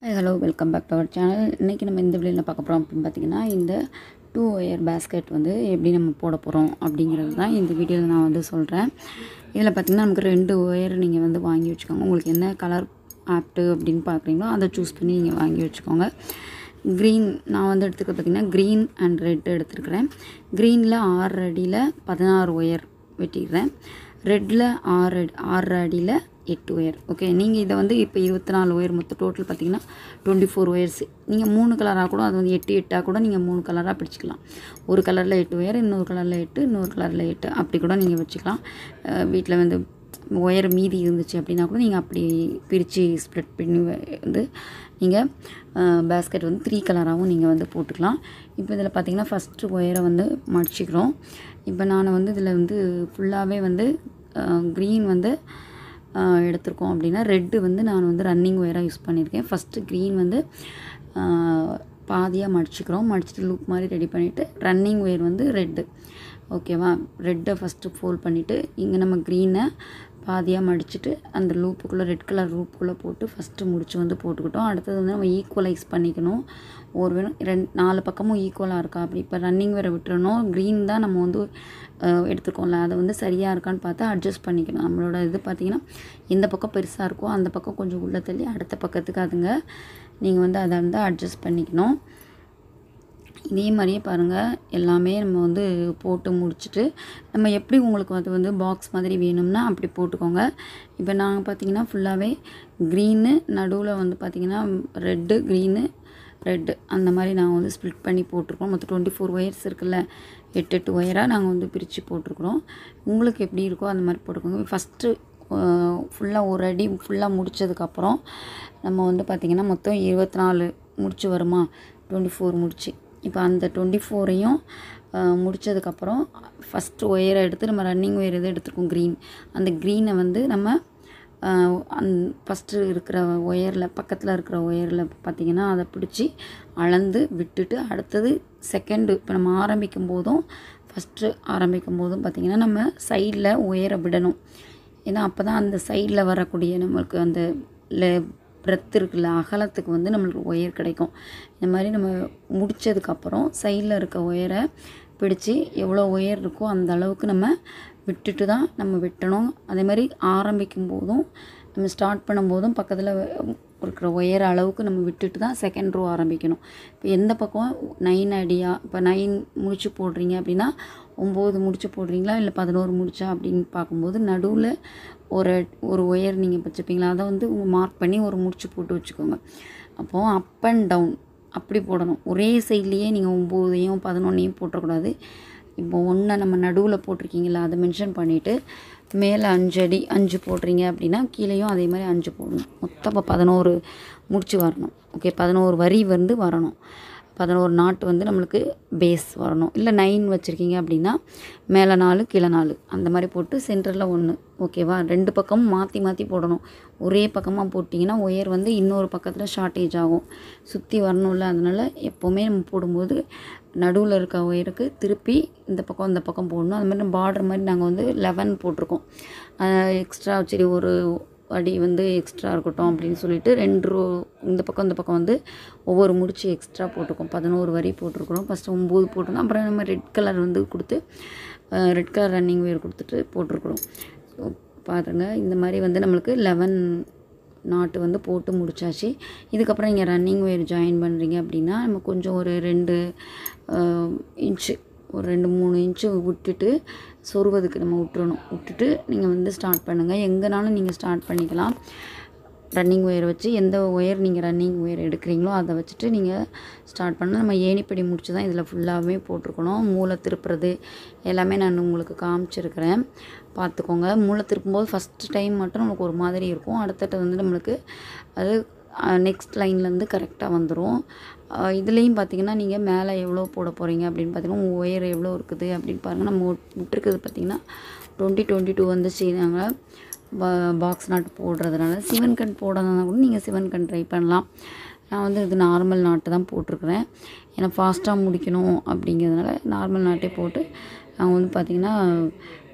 Hi, hello, welcome back to our channel. இன்றைக்கி நம்ம இந்த வீடியோவில் பார்க்க போகிறோம் அப்படின்னு பார்த்தீங்கன்னா இந்த 2 ஒயர் பேஸ்கெட் வந்து எப்படி நம்ம போட போகிறோம் அப்படிங்கிறது தான் இந்த வீடியோவில் நான் வந்து சொல்கிறேன். இதில் பார்த்திங்கன்னா நமக்கு 2 ஒயர் நீங்கள் வந்து வாங்கி வச்சுக்கோங்க. உங்களுக்கு என்ன கலர் ஆப்ட்டு அப்படின்னு பார்க்குறீங்களோ அதை சூஸ் பண்ணி நீங்கள் வாங்கி வச்சுக்கோங்க. க்ரீன் நான் வந்து எடுத்துக்க பார்த்திங்கன்னா க்ரீன் அண்ட் ரெட் எடுத்துருக்கிறேன். க்ரீனில் 6 அடியில் 16 ஒயர் வெட்டிடுறேன். ரெட்டில் 6 அடியில் 8 ஒயர். ஓகே, நீங்கள் இதை வந்து இப்போ 24 ஒயர் மொத்தம் டோட்டல் பார்த்திங்கன்னா 24 ஒயர்ஸ். நீங்கள் 3 கலராக கூட அது வந்து 8 8 கூட நீங்கள் 3 கலராக பிடிச்சிக்கலாம். ஒரு கலரில் 8 ஒயர், இன்னொரு கலரில் 8, இன்னொரு கலரில் 8 அப்படி கூட நீங்கள் வச்சுக்கலாம். வீட்டில் வந்து ஒயர் மீதி இருந்துச்சு அப்படின்னா கூட நீங்கள் அப்படி பிரித்து ஸ்ப்ளிட் பண்ணி வந்து நீங்கள் பேஸ்கெட் வந்து 3 கலராகவும் நீங்கள் வந்து போட்டுக்கலாம். இப்போ இதில் பார்த்திங்கன்னா ஃபஸ்ட்டு ஒயரை வந்து மடிச்சிக்கிறோம். இப்போ நான் வந்து இதில் வந்து ஃபுல்லாகவே வந்து க்ரீன் வந்து எடுத்திருக்கோம் அப்படின்னா ரெட்டு வந்து நான் வந்து ரன்னிங் ஒயராக யூஸ் பண்ணியிருக்கேன். ஃபஸ்ட்டு க்ரீன் வந்து பாதியாக மடிச்சிக்கிறோம். மடிச்சிட்டு லூப் மாதிரி ரெடி பண்ணிவிட்டு ரன்னிங் ஒயர் வந்து ரெட்டு. ஓகேவா, ரெட்டை ஃபஸ்ட்டு ஃபோல்ட் பண்ணிவிட்டு இங்கே நம்ம க்ரீனை பாதியாக மடிச்சுட்டு அந்த லூப்புக்குள்ளே ரெட் கலர் லூப்புக்குள்ளே போட்டு ஃபஸ்ட்டு முடிச்சு வந்து போட்டுக்கிட்டோம். அடுத்தது வந்து நம்ம ஈக்குவலைஸ் பண்ணிக்கணும். ஒரு வேணும் 4 பக்கமும் ஈக்குவலாக இருக்கா அப்படி. இப்போ ரன்னிங் வேறு விட்டுறணும். க்ரீன் தான் நம்ம வந்து எடுத்துக்கோம்ல, அதை வந்து சரியாக இருக்கான்னு பார்த்து அட்ஜஸ்ட் பண்ணிக்கணும். நம்மளோட இது பார்த்திங்கன்னா எந்த பக்கம் பெருசாக இருக்கோ அந்த பக்கம் கொஞ்சம் உள்ளே தள்ளி அடுத்த பக்கத்துக்கு அதுங்க நீங்கள் வந்து அதை வந்து அட்ஜஸ்ட் பண்ணிக்கணும். இதே மாதிரியே பாருங்கள், எல்லாமே நம்ம வந்து போட்டு முடிச்சுட்டு நம்ம எப்படி உங்களுக்கு அது வந்து பாக்ஸ் மாதிரி வேணும்னா அப்படி போட்டுக்கோங்க. இப்போ நாங்கள் பார்த்திங்கன்னா ஃபுல்லாகவே க்ரீனு, நடுவில் வந்து பார்த்திங்கன்னா ரெட்டு, க்ரீனு, ரெட்டு அந்த மாதிரி நாங்கள் வந்து ஸ்ப்ளிட் பண்ணி போட்டிருக்கோம். மொத்தம் 24 ஒயர்ஸ் இருக்குல்ல, 8 ஒயராக நாங்கள் வந்து பிரித்து போட்டிருக்குறோம். உங்களுக்கு எப்படி இருக்கோ அந்த மாதிரி போட்டுக்கோங்க. ஃபஸ்ட்டு ஃபுல்லாக ஒரு அடி ஃபுல்லாக முடித்ததுக்கப்புறம் நம்ம வந்து பார்த்திங்கன்னா மொத்தம் 24 முடிச்சு வருமா, 24 முடிச்சு. இப்போ அந்த 24ஐயும் முடித்ததுக்கப்புறம் ஃபஸ்ட்டு ஒயரை எடுத்து நம்ம ரன்னிங் ஒயர் எது எடுத்துருக்கோம் க்ரீன், அந்த க்ரீனை வந்து நம்ம ஃபஸ்ட்டு இருக்கிற ஒயரில் பக்கத்தில் இருக்கிற ஒயரில் பார்த்திங்கன்னா அதை பிடிச்சி அளந்து விட்டுட்டு அடுத்தது செகண்டு இப்போ நம்ம ஆரம்பிக்கும் போதும் ஃபஸ்ட்டு ஆரம்பிக்கும் போதும் பார்த்திங்கன்னா நம்ம சைடில் ஒயரை விடணும். ஏன்னா அப்போ தான் அந்த சைடில் வரக்கூடிய நம்மளுக்கு அந்த பிரெத் இருக்குல்ல, அகலத்துக்கு வந்து நம்மளுக்கு ஒயர் கிடைக்கும். இந்த மாதிரி நம்ம முடித்ததுக்கப்புறம் சைடில் இருக்க ஒயரை பிடிச்சி எவ்வளோ ஒயர் இருக்கோ அந்த அளவுக்கு நம்ம விட்டுட்டு தான் நம்ம வெட்டணும். அதே மாதிரி ஆரம்பிக்கும் போதும் நம்ம ஸ்டார்ட் பண்ணும்போதும் பக்கத்தில் இருக்கிற ஒயர் அளவுக்கு நம்ம விட்டுட்டு தான் செகண்ட் ரோ ஆரம்பிக்கணும். இப்போ எந்த பக்கம் 9 அடியா, இப்போ 9 முடிச்சு போடுறீங்க அப்படின்னா 9 முடிச்சு போடுறீங்களா இல்லை 11 முடிச்சா அப்படின்னு பார்க்கும்போது நடுவில் ஒரு ஒயர் நீங்கள் வச்சுப்பீங்களா, அதை வந்து மார்க் பண்ணி ஒரு முடிச்சு போட்டு வச்சுக்கோங்க. அப்போது அப் அண்ட் டவுன் அப்படி போடணும். ஒரே சைட்லேயே நீங்கள் 9ஐயும் 11ஐயும் போட்டக்கூடாது. இப்போ 1 நம்ம நடுவில் போட்டிருக்கீங்களா அதை மென்ஷன் பண்ணிவிட்டு மேலே 5 அடி 5 போடுறீங்க அப்படின்னா கீழேயும் அதே மாதிரி 5 போடணும். மொத்தம் இப்போ 11 முடிச்சு வரணும். ஓகே, 11 வரி வந்து வரணும். 11 நாட்டு வந்து நம்மளுக்கு பேஸ் வரணும். இல்லை 9 வச்சுருக்கீங்க அப்படின்னா மேலே 4 கீழே 4 அந்த மாதிரி போட்டு சென்டரில் 1. ஓகேவா, 2 பக்கமும் மாற்றி மாற்றி போடணும். ஒரே பக்கமாக போட்டிங்கன்னா ஒயர் வந்து இன்னொரு பக்கத்தில் ஷார்ட்டேஜ் ஆகும், சுற்றி வரணும்ல. அதனால் எப்போவுமே நம்ம போடும்போது நடுவில் இருக்க ஒயருக்கு திருப்பி இந்த பக்கம் போடணும். அது மாதிரி பார்டர் மாதிரி நாங்கள் வந்து 11 போட்டிருக்கோம். எக்ஸ்ட்ரா சரி ஒரு அடி வந்து எக்ஸ்ட்ரா இருக்கட்டும் அப்படின்னு சொல்லிட்டு 2 ரோ இந்த பக்கம் வந்து ஒவ்வொரு முடிச்சு எக்ஸ்ட்ரா போட்டிருக்கோம். 11 வரி போட்டிருக்கிறோம். ஃபஸ்ட்டு 9 போட்டிருந்தோம். அப்புறம் நம்ம ரெட் கலர் வந்து கொடுத்து ரெட் கலர் ரன்னிங் ஒயர் கொடுத்துட்டு போட்டிருக்கிறோம். ஸோ பாருங்கள், இந்த மாதிரி வந்து நம்மளுக்கு 11 நாட்டு வந்து போட்டு முடிச்சாச்சு. இதுக்கப்புறம் நீங்கள் ரன்னிங் ஒயர் ஜாயின் பண்ணுறீங்க அப்படின்னா நம்ம கொஞ்சம் ஒரு 2 இன்ச்சு ஒரு 2-3 இன்ச்சு விட்டுட்டு சொருவதுக்கு நம்ம விட்டுட்டு நீங்கள் வந்து ஸ்டார்ட் பண்ணுங்கள். எங்கேனாலும் நீங்கள் ஸ்டார்ட் பண்ணிக்கலாம். ரன்னிங் ஒயர் வச்சு எந்த ஒயர் நீங்கள் ரன்னிங் ஒயர் எடுக்கிறீங்களோ அதை வச்சுட்டு நீங்கள் ஸ்டார்ட் பண்ணால் நம்ம ஏணிப்படி முடிச்சு தான் இதில் ஃபுல்லாகவே போட்டிருக்கணும். மூளை திருப்புறது எல்லாமே நான் உங்களுக்கு காமிச்சிருக்கிறேன், பார்த்துக்கோங்க. மூளை திருப்பும்போது ஃபஸ்ட்டு டைம் மட்டும் நமக்கு ஒரு மாதிரி இருக்கும். அடுத்தது வந்து நம்மளுக்கு அது நெக்ஸ்ட் லைன்லேருந்து கரெக்டாக வந்துடும். இதுலேயும் பார்த்திங்கன்னா நீங்கள் மேலே எவ்வளோ போட போகிறீங்க அப்படின்னு பார்த்திங்கன்னா ஒயர் எவ்வளோ இருக்குது அப்படின்னு பாருங்கள். நம்ம விட்டுருக்குது பார்த்திங்கன்னா 20-22 வந்துச்சு. நாங்கள் பாக்ஸ் நாட்டு போடுறதுனால சிவன் கண் போடுறதுனால கூட நீங்கள் சிவன் கண் ட்ரை பண்ணலாம். நான் வந்து இது நார்மல் நாட்டு தான் போட்டிருக்கிறேன். ஏன்னா ஃபாஸ்ட்டாக முடிக்கணும் அப்படிங்கிறதுனால நார்மல் நாட்டே போட்டு நாங்கள் வந்து பார்த்திங்கன்னா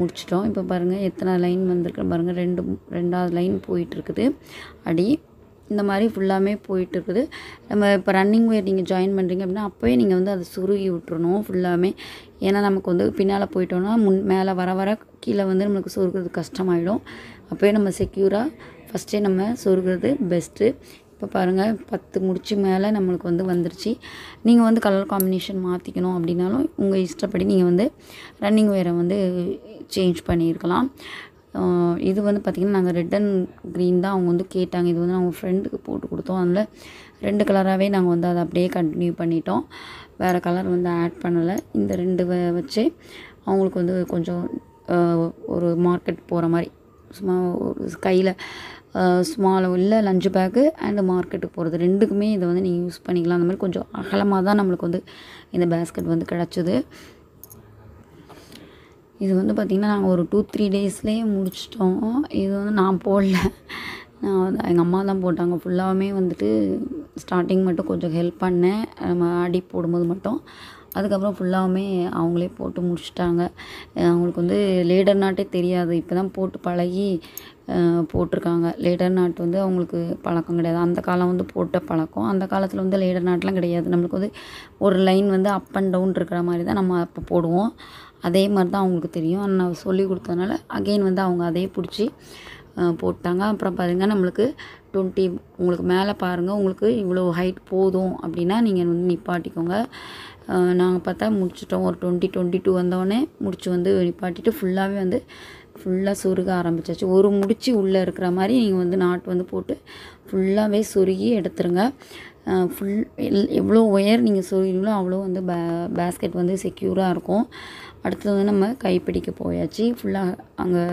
முடிச்சிட்டோம். இப்போ பாருங்கள் எத்தனை லைன் வந்திருக்கு பாருங்கள், 2வது லைன் போயிட்டுருக்குது அடி. இந்த மாதிரி ஃபுல்லாமே போயிட்டு இருக்குது. நம்ம இப்போ ரன்னிங் வேர் நீங்கள் ஜாயின் பண்ணுறீங்க அப்படின்னா அப்போயே நீங்கள் வந்து அதை சுருகி விட்டுறணும் ஃபுல்லாமே. ஏன்னா நமக்கு வந்து பின்னால் போயிட்டோன்னா மேலே வர வர கீழே வந்து நம்மளுக்கு சொருகிறது கஷ்டமாயிடும். அப்போயே நம்ம செக்யூராக ஃபஸ்ட்டே நம்ம சொருகிறது பெஸ்ட்டு. இப்போ பாருங்கள் 10 முடிச்சு மேலே நம்மளுக்கு வந்து வந்துருச்சு. நீங்கள் வந்து கலர் காம்பினேஷன் மாற்றிக்கணும் அப்படின்னாலும் உங்கள் இஷ்டப்படி நீங்கள் வந்து ரன்னிங் வேரை வந்து சேஞ்ச் பண்ணியிருக்கலாம். இது வந்து பார்த்திங்கன்னா நாங்கள் ரெட் அண்ட் க்ரீன் தான் அவங்க வந்து கேட்டாங்க. இது வந்து அவங்க ஃப்ரெண்டுக்கு போட்டு கொடுத்தோம். அதனால் 2 கலராகவே நாங்கள் வந்து அதை அப்படியே கண்டினியூ பண்ணிட்டோம். வேறு கலர் வந்து ஆட் பண்ணலை. இந்த 2 வச்சு அவங்களுக்கு வந்து கொஞ்சம் ஒரு மார்க்கெட் போகிற மாதிரி சும்மா ஒரு கையில் ஸ்மால் இல்லை லஞ்ச் பேக்கு அண்டு மார்க்கெட்டுக்கு போகிறது 2க்குமே இதை வந்து நீங்கள் யூஸ் பண்ணிக்கலாம். அந்த மாதிரி கொஞ்சம் அகலமாக தான் நம்மளுக்கு வந்து இந்த பேஸ்கெட் வந்து கிடச்சிது. இது வந்து பார்த்திங்கன்னா நாங்கள் ஒரு 2-3 டேஸ்லேயே முடிச்சிட்டோம். இது வந்து நான் போடல, நான் வந்து எங்கள் அம்மா தான் போட்டாங்க. ஃபுல்லாகவுமே வந்துட்டு ஸ்டார்டிங் மட்டும் கொஞ்சம் ஹெல்ப் பண்ணேன், நம்ம அடி போடும்போது மட்டும். அதுக்கப்புறம் ஃபுல்லாகவுமே அவங்களே போட்டு முடிச்சிட்டாங்க. அவங்களுக்கு வந்து லேடர் நாட்டே தெரியாது. இப்போ தான் போட்டு பழகி போட்டிருக்காங்க. லேடர் நாட் வந்து அவங்களுக்கு பழக்கம் கிடையாது. அந்த காலம் வந்து போட்ட பழக்கம். அந்த காலத்தில் வந்து லேடர் நாட்லாம் கிடையாது. நம்மளுக்கு வந்து ஒரு லைன் வந்து அப் அண்ட் டவுன் இருக்கிற மாதிரி தான் நம்ம அப்போ போடுவோம். அதே மாதிரி தான் அவங்களுக்கு தெரியும். நான் சொல்லி கொடுத்ததுனால அகெயின் வந்து அவங்க அதே பிடிச்சி போட்டாங்க. அப்புறம் பாருங்கள் நம்மளுக்கு 20 உங்களுக்கு மேலே பாருங்கள், உங்களுக்கு இவ்வளோ ஹைட் போதும் அப்படின்னா நீங்கள் வந்து நிப்பாட்டிக்கோங்க. நாங்கள் பார்த்தா முடிச்சிட்டோம். ஒரு 20-22 வந்தோடனே முடிச்சு வந்து நிப்பாட்டிட்டு ஃபுல்லாகவே வந்து ஃபுல்லாக சொருக ஆரம்பிச்சாச்சு. ஒரு முடிச்சு உள்ளே இருக்கிற மாதிரி நீங்கள் வந்து நாட் வந்து போட்டு ஃபுல்லாகவே சொருகி எடுத்துருங்க. எவ்வளோ ஒயர் நீங்கள் சொருகிறீங்களோ அவ்வளோ வந்து பேஸ்கெட் வந்து செக்யூராக இருக்கும். அடுத்தது வந்து நம்ம கைப்பிடிக்க போயாச்சு. ஃபுல்லாக அங்கே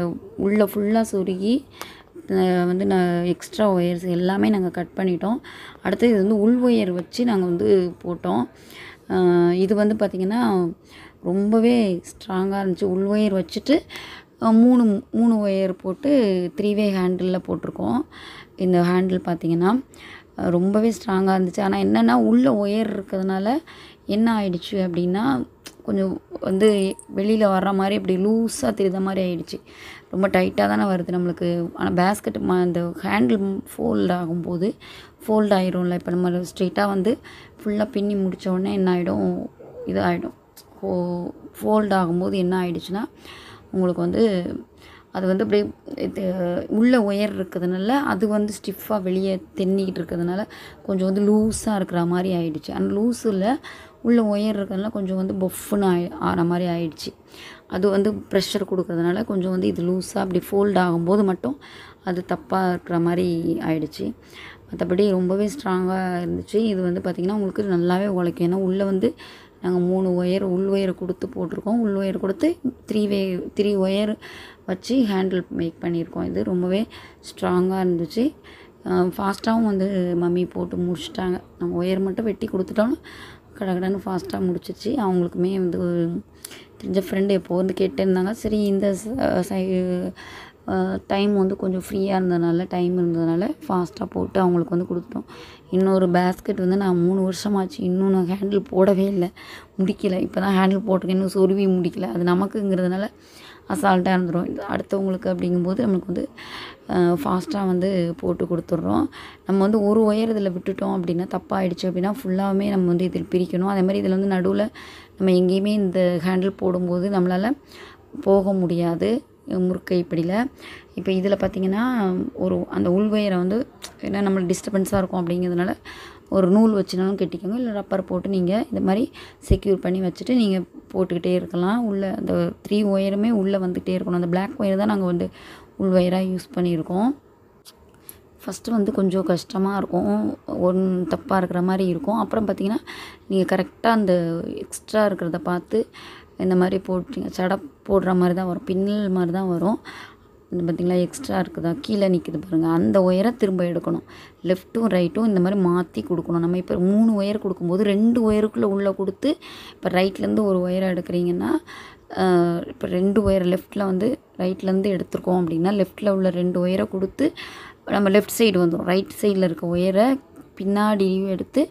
உள்ளே ஃபுல்லாக சொருகி வந்து எக்ஸ்ட்ரா ஒயர்ஸ் எல்லாமே நாங்கள் கட் பண்ணிட்டோம். அடுத்தது இது வந்து உள் ஒயர் வச்சு நாங்கள் வந்து போட்டோம். இது வந்து பார்த்திங்கன்னா ரொம்பவே ஸ்ட்ராங்காக இருந்துச்சு. உள் ஒயர் வச்சுட்டு 3 ஒயர் போட்டு 3 வே ஹேண்டிலில் போட்டிருக்கோம். இந்த ஹேண்டில் பார்த்திங்கன்னா ரொம்பவே ஸ்ட்ராங்காக இருந்துச்சு. ஆனால் என்னென்னா உள்ள ஒயர் இருக்கிறதுனால என்ன ஆயிடுச்சு அப்படின்னா கொஞ்சம் வந்து வெளியில் வர்ற மாதிரி இப்படி லூஸாக தெரியுற மாதிரி ஆகிடுச்சு. ரொம்ப டைட்டாக தானே வருது நம்மளுக்கு. ஆனால் பேஸ்கெட் அந்த ஹேண்டில் ஃபோல்ட் ஆகும்போது ஃபோல்ட் ஆகிடும்ல. இப்போ நம்ம ஸ்ட்ரெயிட்டாக வந்து ஃபுல்லாக பின்னி முடித்த உடனே என்ன ஆகிடும், இது ஆகிடும். ஃபோல்ட் ஆகும்போது என்ன ஆகிடுச்சுன்னா உங்களுக்கு வந்து அது வந்து அப்படியே உள்ள ஒயர் இருக்கிறதுனால அது வந்து ஸ்டிஃபாக வெளியே தென்னிக்கிட்டு இருக்கிறதுனால கொஞ்சம் வந்து லூஸாக இருக்கிற மாதிரி ஆகிடுச்சு. அந்த லூஸில் உள்ள ஒயர் இருக்கிறதுனால கொஞ்சம் வந்து பொஃப்னு ஆன மாதிரி ஆகிடுச்சு. அது வந்து ப்ரெஷர் கொடுக்கறதுனால கொஞ்சம் வந்து இது லூஸாக அப்படி ஃபோல்ட் ஆகும்போது மட்டும் அது தப்பாக இருக்கிற மாதிரி ஆகிடுச்சு. மற்றபடி ரொம்பவே ஸ்ட்ராங்காக இருந்துச்சு. இது வந்து பார்த்திங்கன்னா உங்களுக்கு நல்லாவே உழைக்கும். ஏன்னா உள்ளே வந்து நாங்கள் 3 ஒயர் உள் ஒயரை கொடுத்து போட்டிருக்கோம். உள் ஒயர் கொடுத்து 3 ஒயர் வச்சு ஹேண்டில் மேக் பண்ணியிருக்கோம். இது ரொம்பவே ஸ்ட்ராங்காக இருந்துச்சு. ஃபாஸ்ட்டாகவும் வந்து மம்மி போட்டு முடிச்சிட்டாங்க. நம்ம ஒயர் மட்டும் வெட்டி கொடுத்துட்டோன்னா கடகடன்னு ஃபாஸ்ட்டாக முடிச்சிச்சு. அவங்களுக்குமே வந்து தெரிஞ்ச ஃப்ரெண்டு எப்போ வந்து கேட்டிருந்தாங்க. சரி இந்த டைம் வந்து கொஞ்சம் ஃப்ரீயாக இருந்ததுனால ஃபாஸ்ட்டாக போட்டு அவங்களுக்கு வந்து கொடுத்துட்டோம். இன்னொரு பேஸ்கெட் வந்து நான் 3 வருஷமாச்சு இன்னும் நான் ஹேண்டில் போடவே இல்லை, முடிக்கலை. இப்போ தான் ஹேண்டில் போட்டிருக்கேன், இன்னும் சொருவி முடிக்கலை. அது நமக்குங்கிறதுனால அசால்ட்டாக இருந்துடும். இது அடுத்தவங்களுக்கு அப்படிங்கும்போது நம்மளுக்கு வந்து ஃபாஸ்ட்டாக வந்து போட்டு கொடுத்துட்றோம். நம்ம வந்து ஒரு ஒயர் இதில் விட்டுட்டோம் அப்படின்னா தப்பாகிடுச்சு அப்படின்னா ஃபுல்லாகவே நம்ம வந்து இதில் பிரிக்கணும். அதே மாதிரி இதில் வந்து நடுவில் நம்ம எங்கேயுமே இந்த ஹேண்டில் போடும்போது நம்மளால் போக முடியாது முறுக்கைப்பிடியில். இப்போ இதில் பார்த்திங்கன்னா அந்த உள் ஒயரை வந்து ஏன்னா நம்மளுக்கு டிஸ்டர்பன்ஸாக இருக்கும் அப்படிங்கிறதுனால ஒரு நூல் வச்சுனாலும் கட்டிக்கோங்க, இல்லை ரப்பர் போட்டு நீங்கள் இந்த மாதிரி செக்யூர் பண்ணி வச்சுட்டு நீங்கள் போட்டுக்கிட்டே இருக்கலாம். உள்ளே அந்த 3 ஒயருமே உள்ளே வந்துகிட்டே இருக்கணும். அந்த பிளாக் ஒயர் தான் நாங்கள் வந்து உள் ஒயராக யூஸ் பண்ணியிருக்கோம். ஃபஸ்ட்டு வந்து கொஞ்சம் கஷ்டமாக இருக்கும், தப்பாக இருக்கிற மாதிரி இருக்கும். அப்புறம் பார்த்திங்கன்னா நீங்கள் கரெக்டாக அந்த எக்ஸ்ட்ரா இருக்கிறத பார்த்து இந்த மாதிரி போட்டிங்க சடை போடுற மாதிரி தான் வரும், பின்னல் மாதிரி தான் வரும். இந்த பார்த்திங்களா எக்ஸ்ட்ரா இருக்குதா கீழே நிற்கிது பாருங்கள், அந்த ஒயரை திரும்ப எடுக்கணும். லெஃப்ட்டும் ரைட்டும் இந்த மாதிரி மாற்றி கொடுக்கணும். நம்ம இப்போ 3 ஒயர் கொடுக்கும்போது 2 ஒயருக்குள்ளே உள்ளே கொடுத்து இப்போ ரைட்லேருந்து ஒரு ஒயரை எடுக்கிறீங்கன்னா இப்போ 2 ஒயர் லெஃப்ட்டில் வந்து ரைட்லேருந்து எடுத்துருக்கோம் அப்படின்னா லெஃப்ட்டில் உள்ள 2 ஒயரை கொடுத்து நம்ம லெஃப்ட் சைடு வந்துடும். ரைட் சைடில் இருக்க ஒயரை பின்னாடி எடுத்து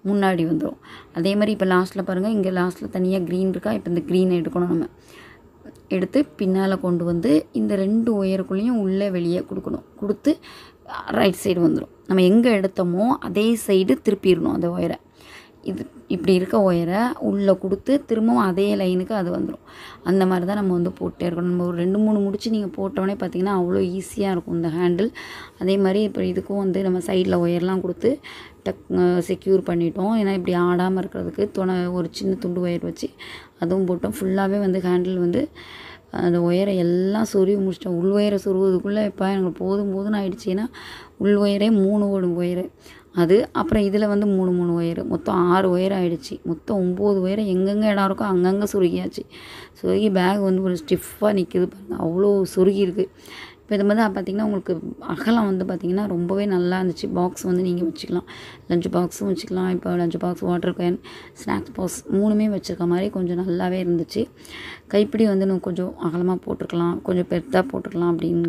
முன்னாடி வந்துடும். அதே மாதிரி இப்போ லாஸ்ட்டில் பாருங்கள், இங்கே லாஸ்ட்டில் தனியாக க்ரீன் இருக்கா, இப்போ இந்த க்ரீனை எடுக்கணும். நம்ம எடுத்து பின்னால் கொண்டு வந்து இந்த 2 ஒயருக்குள்ளேயும் உள்ளே வெளியே கொடுக்கணும். கொடுத்து ரைட் சைடு வந்துடும். நம்ம எங்கே எடுத்தோமோ அதே சைடு திருப்பிடணும் அந்த ஒயரை. இது இப்படி இருக்க ஒயரை உள்ளே கொடுத்து திரும்பவும் அதே லைனுக்கு அது வந்துடும். அந்த மாதிரி தான் நம்ம வந்து போட்டே இருக்கணும். நம்ம ஒரு 2-3 முடிச்சு நீங்கள் போட்டோடனே பார்த்தீங்கன்னா அவ்வளோ ஈஸியாக இருக்கும் இந்த ஹேண்டில். அதே மாதிரி இப்போ இதுக்கும் வந்து நம்ம சைடில் ஒயர்லாம் கொடுத்து செக்யூர் பண்ணிட்டோம். ஏன்னா இப்படி ஆடாமல் இருக்கிறதுக்கு ஒரு சின்ன துண்டு ஒயர் வச்சு அதுவும் போட்டோம். ஃபுல்லாகவே வந்து ஹேண்டில் வந்து அந்த ஒயரை எல்லாம் சொருவி முடிச்சிட்டோம். உள் ஒயரை சொருவதுக்குள்ளே இப்போ எனக்கு போதும்னு ஆயிடுச்சு. ஏன்னா உள் ஒயரே 3 ஒயரு அது, அப்புறம் இதில் வந்து 3 ஒயரு, மொத்தம் 6 ஒயர் ஆகிடுச்சு. மொத்தம் 9 ஒயரை எங்கெங்கே இடம் இருக்கோ அங்கங்கே சொருகியாச்சு. சொருகி பேக் வந்து ஒரு ஸ்டிஃபாக நிற்கிது பாருங்கள், அவ்வளோ சொருகி இருக்குது. இப்போ இது மாதிரி பார்த்திங்கன்னா உங்களுக்கு அகலம் வந்து பார்த்திங்கன்னா ரொம்பவே நல்லா இருந்துச்சு. பாக்ஸ் வந்து நீங்கள் வச்சுக்கலாம், லஞ்ச் பாக்ஸும் வச்சுக்கலாம். இப்போ lunch box, water can, snacks box 3மே வச்சுருக்க மாதிரி கொஞ்சம் நல்லாவே இருந்துச்சு. கைப்பிடி வந்து இன்னும் கொஞ்சம் அகலமாக போட்டிருக்கலாம், கொஞ்சம் பெருசாக போட்டிருக்கலாம் அப்படிங்கிற